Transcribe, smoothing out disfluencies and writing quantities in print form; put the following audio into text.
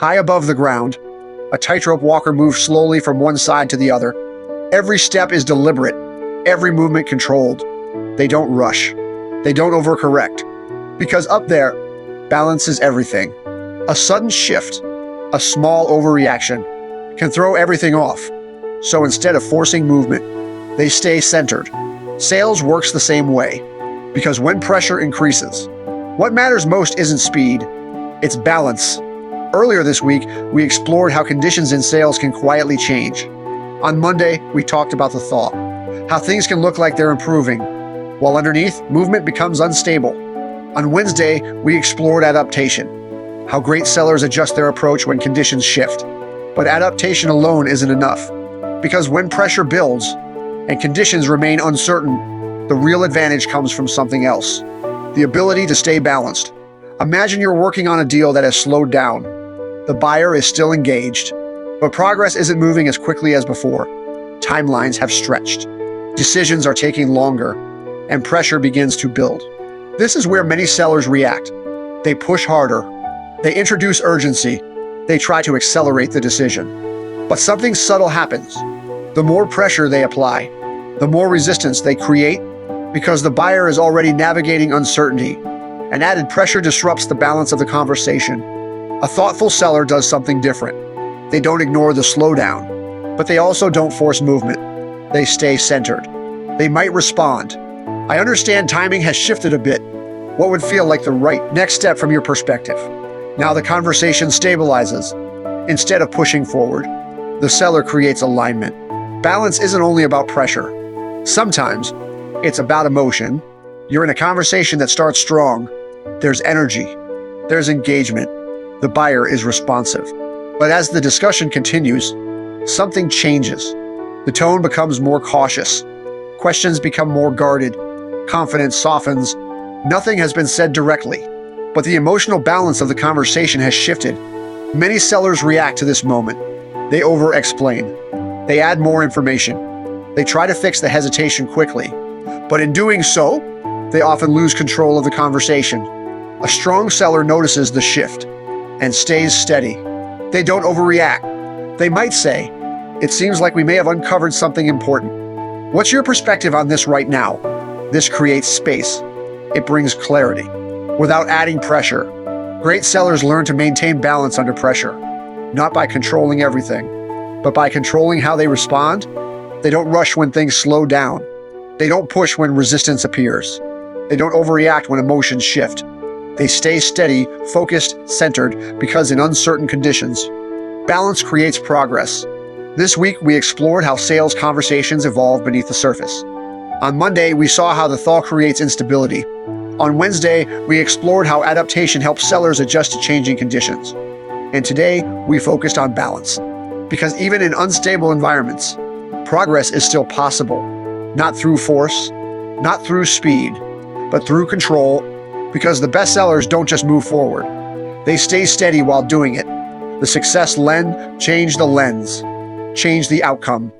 High above the ground, a tightrope walker moves slowly from one side to the other. Every step is deliberate, every movement controlled. They don't rush. They don't overcorrect. Because up there, balance is everything. A sudden shift, a small overreaction, can throw everything off. So instead of forcing movement, they stay centered. Sales works the same way, because when pressure increases, what matters most isn't speed, it's balance. Earlier this week, we explored how conditions in sales can quietly change. On Monday, we talked about the thaw, how things can look like they're improving, while underneath, movement becomes unstable. On Wednesday, we explored adaptation, how great sellers adjust their approach when conditions shift. But adaptation alone isn't enough, because when pressure builds and conditions remain uncertain, the real advantage comes from something else: the ability to stay balanced. Imagine you're working on a deal that has slowed down. The buyer is still engaged, but progress isn't moving as quickly as before. Timelines have stretched. Decisions are taking longer, and pressure begins to build. This is where many sellers react. They push harder. They introduce urgency. They try to accelerate the decision. But something subtle happens. The more pressure they apply, the more resistance they create, because the buyer is already navigating uncertainty, and added pressure disrupts the balance of the conversation. A thoughtful seller does something different. They don't ignore the slowdown, but they also don't force movement. They stay centered. They might respond, "I understand timing has shifted a bit. What would feel like the right next step from your perspective?" Now the conversation stabilizes. Instead of pushing forward, the seller creates alignment. Balance isn't only about pressure. Sometimes it's about emotion. You're in a conversation that starts strong. There's energy. There's engagement. The buyer is responsive. But as the discussion continues, something changes. The tone becomes more cautious. Questions become more guarded. Confidence softens. Nothing has been said directly, but the emotional balance of the conversation has shifted. Many sellers react to this moment. They over-explain. They add more information. They try to fix the hesitation quickly. But in doing so, they often lose control of the conversation. A strong seller notices the shift and stays steady. They don't overreact. They might say, "It seems like we may have uncovered something important. What's your perspective on this right now?" This creates space. It brings clarity, without adding pressure. Great sellers learn to maintain balance under pressure, not by controlling everything, but by controlling how they respond. They don't rush when things slow down. They don't push when resistance appears. They don't overreact when emotions shift. They stay steady, focused, centered, because in uncertain conditions, balance creates progress. This week, we explored how sales conversations evolve beneath the surface. On Monday, we saw how the thaw creates instability. On Wednesday, we explored how adaptation helps sellers adjust to changing conditions. And today, we focused on balance. Because even in unstable environments, progress is still possible. Not through force, not through speed, but through control, because the best sellers don't just move forward. They stay steady while doing it. The success lens change the lens, change the outcome.